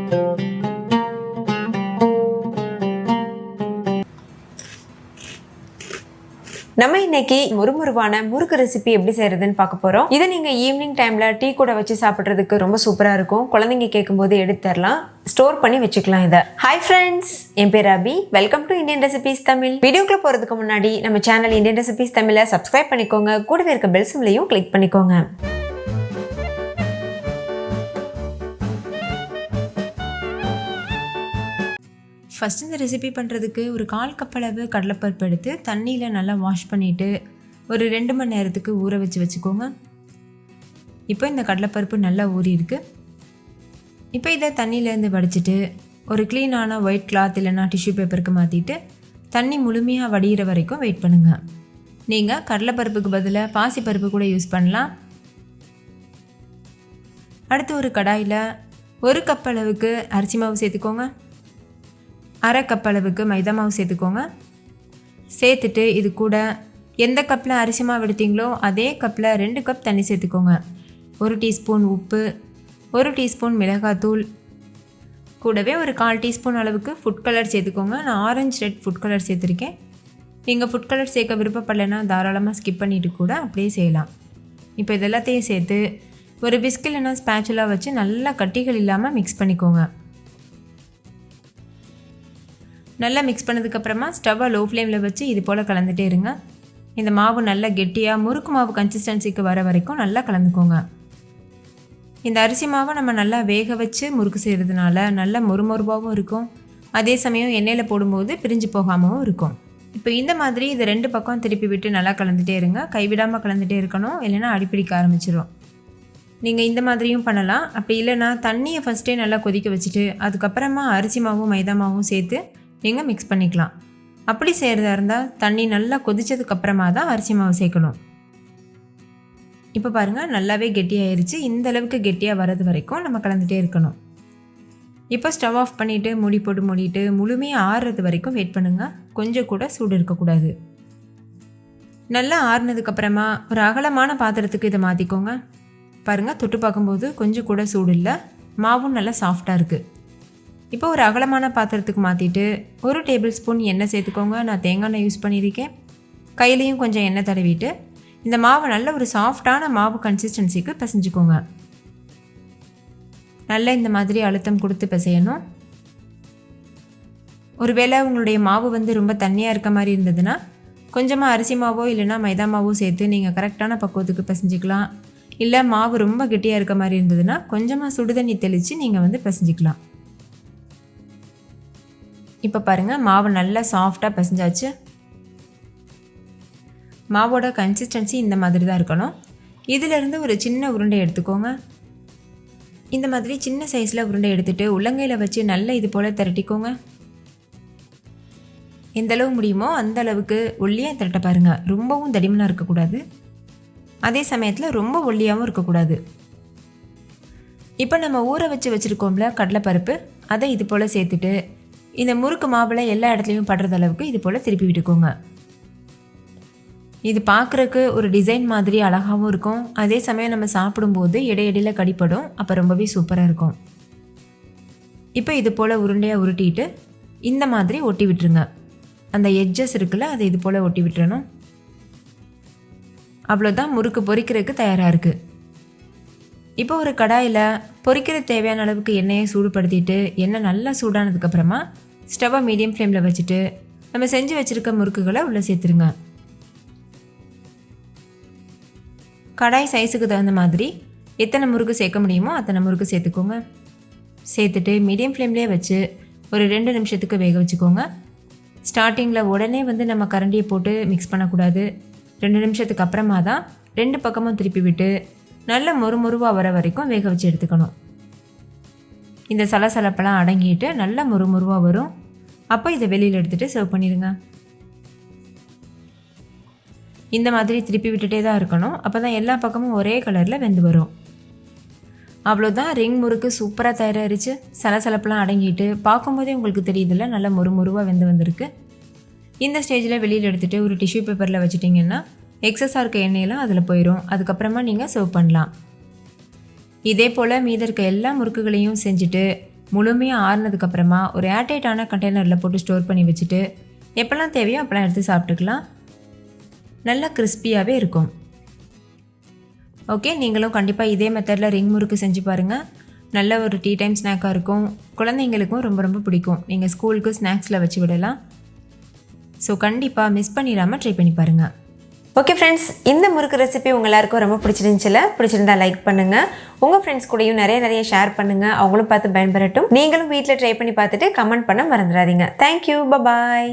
நம்ம இன்னைக்கு முறுமுறுவான முறுக்கு ரெசிபி எப்படி செய்யறதுன்னு பார்க்க போறோம். இதை நீங்க ஈவினிங் டைம்ல டீ கூட வச்சு சாப்பிட்றதுக்கு ரொம்ப சூப்பரா இருக்கும். குழந்தைங்க கேட்கும்போது எடுத்து தரலாம், ஸ்டோர் பண்ணி வச்சுக்கலாம். இதை ஹாய் ஃப்ரெண்ட்ஸ், என் பேர் Abhi. Welcome to Indian recipes Tamil. வீடியோக்குள்ள போறதுக்கு முன்னாடி நம்ம சேனல் இந்தியன் ரெசிபிஸ் தமிழை சப்ஸ்கிரைப் பண்ணிக்கோங்க. கூடவே இருக்க பெல் சிம்லையும் கிளிக் பண்ணிக்கோங்க. ஃபஸ்ட்டு இந்த ரெசிபி பண்ணுறதுக்கு ஒரு 1/4 கப் அளவு கடலைப்பருப்பு எடுத்து தண்ணியில் நல்லா வாஷ் பண்ணிவிட்டு ஒரு 2 மணி நேரத்துக்கு ஊற வச்சுக்கோங்க. இப்போ இந்த கடலைப்பருப்பு நல்லா ஊறி இருக்குது. இப்போ இதை தண்ணியிலேருந்து வடிச்சிட்டு ஒரு க்ளீனான ஒயிட் கிளாத் இல்லைனா டிஷ்யூ பேப்பருக்கு மாற்றிட்டு தண்ணி முழுமையாக வடிகிற வரைக்கும் வெயிட் பண்ணுங்கள். நீங்கள் கடலைப்பருப்புக்கு பதிலாக பாசிப்பருப்பு கூட யூஸ் பண்ணலாம். அடுத்து ஒரு கடாயில் 1 கப் அளவுக்கு அரிசி மாவு சேர்த்துக்கோங்க. 1/2 கப் அளவுக்கு மைதா மாவு சேர்த்துக்கோங்க. சேர்த்துட்டு இது கூட எந்த கப்பில் அரிசி மாவு எடுத்தீங்களோ அதே கப்பில் 2 கப் தண்ணி சேர்த்துக்கோங்க. 1 டீஸ்பூன் உப்பு, 1 டீஸ்பூன் மிளகாத்தூள், கூடவே ஒரு 1/4 டீஸ்பூன் அளவுக்கு ஃபுட் கலர் சேர்த்துக்கோங்க. நான் ஆரஞ்சு ரெட் ஃபுட் கலர் சேர்த்துருக்கேன். நீங்கள் ஃபுட் கலர் சேர்க்க விருப்பப்படலைன்னா தாராளமாக ஸ்கிப் பண்ணிவிட்டு கூட அப்படியே செய்யலாம். இப்போ இது எல்லாத்தையும் சேர்த்து ஒரு பிஸ்க் இல்லைனா ஸ்பேச்சுலா வச்சு நல்லா கட்டிகள் இல்லாமல் மிக்ஸ் பண்ணிக்கோங்க. நல்லா மிக்ஸ் பண்ணதுக்கப்புறமா ஸ்டவ்வை லோ ஃப்ளேமில் வச்சு இது போல் கலந்துகிட்டே இருங்க. இந்த மாவு நல்லா கெட்டியாக முறுக்கு மாவு கன்சிஸ்டன்சிக்கு வர வரைக்கும் நல்லா கலந்துக்கோங்க. இந்த அரிசி மாவை நம்ம நல்லா வேக வச்சு முறுக்கு செய்கிறதுனால நல்லா மொறுமொறுவாகவும் இருக்கும். அதே சமயம் எண்ணெயில் போடும்போது பிரிஞ்சு போகாமவும் இருக்கும். இப்போ இந்த மாதிரி இதை 2 பக்கம் திருப்பி விட்டு நல்லா கலந்துகிட்டே இருங்க. கைவிடாமல் கலந்துகிட்டே இருக்கணும், இல்லைன்னா அடிப்பிடிக்க ஆரம்பிச்சிடும். நீங்கள் இந்த மாதிரியும் பண்ணலாம். அப்படி இல்லைன்னா தண்ணியை ஃபஸ்ட்டே நல்லா கொதிக்க வச்சுட்டு அதுக்கப்புறமா அரிசி மாவும் மைதா மாவும் சேர்த்து நீங்கள் மிக்ஸ் பண்ணிக்கலாம். அப்படி செய்கிறதா இருந்தால் தண்ணி நல்லா கொதித்ததுக்கப்புறமா தான் அரிசி மாவு சேர்க்கணும். இப்போ பாருங்கள், நல்லாவே கெட்டியாயிருச்சு. இந்த அளவுக்கு கெட்டியாக வர்றது வரைக்கும் நம்ம கலந்துகிட்டே இருக்கணும். இப்போ ஸ்டவ் ஆஃப் பண்ணிவிட்டு மூடிட்டு முழுமையாக ஆறுறது வரைக்கும் வெயிட் பண்ணுங்கள். கொஞ்சம் கூட சூடு இருக்கக்கூடாது. நல்லா ஆறுனதுக்கப்புறமா ஒரு அகலமான பாத்திரத்துக்கு இதை மாற்றிக்கோங்க. பாருங்கள், தொட்டு பார்க்கும்போது கொஞ்சம் கூட சூடு இல்லை, மாவும் நல்லா சாஃப்டாக இருக்குது. இப்போ ஒரு அகலமான பாத்திரத்துக்கு மாற்றிட்டு 1 டேபிள் ஸ்பூன் எண்ணெய் சேர்த்துக்கோங்க. நான் தேங்காய் எண்ணெய் யூஸ் பண்ணியிருக்கேன். கையிலையும் கொஞ்சம் எண்ணெய் தடவிட்டு இந்த மாவை நல்ல ஒரு சாஃப்டான மாவு கன்சிஸ்டன்சிக்கு பிசைஞ்சுக்கோங்க. நல்லா இந்த மாதிரி அழுத்தம் கொடுத்து பிசையணும். ஒருவேளை உங்களுடைய மாவு ரொம்ப தண்ணியாக இருக்க மாதிரி இருந்ததுன்னா கொஞ்சமாக அரிசி மாவோ இல்லைனா மைதா மாவோ சேர்த்து நீங்கள் கரெக்டான பக்குவத்துக்கு பிசைஞ்சிக்கலாம். இல்லை மாவு ரொம்ப கெட்டியாக இருக்க மாதிரி இருந்ததுன்னா கொஞ்சமாக சுடுதண்ணி தெளித்து நீங்கள் பிசைஞ்சிக்கலாம். இப்போ பாருங்கள், மாவு நல்லா சாஃப்டாக பிசைஞ்சாச்சு. மாவோட கன்சிஸ்டன்சி இந்த மாதிரி தான் இருக்கணும். இதிலேருந்து ஒரு சின்ன உருண்டை எடுத்துக்கோங்க. இந்த மாதிரி சின்ன சைஸில் உருண்டை எடுத்துகிட்டு உள்ளங்கையில் வச்சு நல்லா இது போல் திரட்டிக்கோங்க. எந்த அளவு முடியுமோ அந்த அளவுக்கு ஒல்லியாக திரட்ட பாருங்கள். ரொம்பவும் தடிமனாக இருக்கக்கூடாது, அதே சமயத்தில் ரொம்ப ஒல்லியாகவும் இருக்கக்கூடாது. இப்போ நம்ம ஊற வச்சுருக்கோம்ல கடலைப்பருப்பு, அதை இது போல் சேர்த்துட்டு இந்த முறுக்கு மாவில் எல்லா இடத்துலையும் படுறது அளவுக்கு இது போல் திருப்பி விட்டுக்கோங்க. இது பார்க்குறக்கு ஒரு டிசைன் மாதிரி அழகாகவும் இருக்கும். அதே சமயம் நம்ம சாப்பிடும்போது இடையிடையில் கடிப்படும். அப்போ ரொம்பவே சூப்பராக இருக்கும். இப்போ இது போல் உருண்டையாக உருட்டிட்டு இந்த மாதிரி ஒட்டி விட்டுருங்க. அந்த எட்ஜஸ் இருக்குல்ல, அதை இது போல் ஒட்டி விட்டுறணும். அவ்வளோதான், முறுக்கு பொரிக்கிறதுக்கு தயாராக இருக்குது. இப்போ ஒரு கடாயில் பொரிக்கிற தேவையான அளவுக்கு எண்ணெயை சூடுபடுத்திட்டு எண்ணெய் நல்லா சூடானதுக்கப்புறமா ஸ்டவ்வை மீடியம் ஃப்ளேமில் வச்சுட்டு நம்ம செஞ்சு வச்சுருக்க முறுக்குகளை உள்ளே சேர்த்துருங்க. கடாய் சைஸுக்கு தகுந்த மாதிரி எத்தனை முறுக்கு சேர்க்க முடியுமோ அத்தனை முறுக்கு சேர்த்துக்கோங்க. சேர்த்துட்டு மீடியம் ஃப்ளேம்லேயே வச்சு ஒரு 2 நிமிஷத்துக்கு வேக வச்சுக்கோங்க. ஸ்டார்டிங்கில் உடனே நம்ம கரண்டியை போட்டு மிக்ஸ் பண்ணக்கூடாது. 2 நிமிஷத்துக்கு அப்புறமா தான் 2 பக்கமும் திருப்பி விட்டு நல்ல மொறுமொறுவாக வர வரைக்கும் வேக வச்சு எடுத்துக்கணும். இந்த சலசலப்பெல்லாம் அடங்கிட்டு நல்ல மொறுமொறுவாக வரும். அப்போ இதை வெளியில் எடுத்துகிட்டு சர்வ் பண்ணிடுங்க. இந்த மாதிரி திருப்பி விட்டுட்டே தான் இருக்கணும். அப்போ தான் எல்லா பக்கமும் ஒரே கலரில் வெந்து வரும். அவ்வளோதான், ரிங் முறுக்கு சூப்பராக தயாராகிருச்சு. சலசலப்பெல்லாம் அடங்கிட்டு பார்க்கும்போதே உங்களுக்கு தெரியுதுல்ல, நல்லா மொறுமொறுவாக வெந்து வந்திருக்கு. இந்த ஸ்டேஜில் வெளியில் எடுத்துகிட்டு ஒரு டிஷ்யூ பேப்பரில் வச்சுட்டிங்கன்னா எக்ஸஸாக இருக்க எண்ணெயெல்லாம் அதில் போயிடும். அதுக்கப்புறமா நீங்கள் சர்வ் பண்ணலாம். இதே போல் மீத இருக்க எல்லா முறுக்குகளையும் செஞ்சுட்டு முழுமையாக ஆறுனதுக்கப்புறமா ஒரு ஏர்டைட்டான கண்டெய்னரில் போட்டு ஸ்டோர் பண்ணி வச்சுட்டு எப்போல்லாம் தேவையோ அப்போல்லாம் எடுத்து சாப்பிட்டுக்கலாம். நல்லா கிறிஸ்பியாகவே இருக்கும். ஓகே, நீங்களும் கண்டிப்பாக இதே மெத்தடில் ரிங் முறுக்கு செஞ்சு பாருங்கள். நல்ல ஒரு டீ டைம் ஸ்நாக்காக இருக்கும். குழந்தைங்களுக்கும் ரொம்ப ரொம்ப பிடிக்கும். நீங்கள் ஸ்கூலுக்கு ஸ்நாக்ஸில் வச்சு விடலாம். ஸோ கண்டிப்பாக மிஸ் பண்ணிடாமல் ட்ரை பண்ணி பாருங்கள். ஓகே ஃப்ரெண்ட்ஸ், இந்த முறுக்கு ரெசிபி உங்கள் எல்லாருக்கும் ரொம்ப பிடிச்சிருந்தா லைக் பண்ணுங்கள். உங்கள் ஃப்ரெண்ட்ஸ் கூடயும் நிறைய ஷேர் பண்ணுங்கள். அவங்களும் பார்த்து பயன்பெறட்டும். நீங்களும் வீட்டில் ட்ரை பண்ணி பார்த்துட்டு கமெண்ட் பண்ண மறந்துடாதீங்க. தேங்க்யூ, பாய்.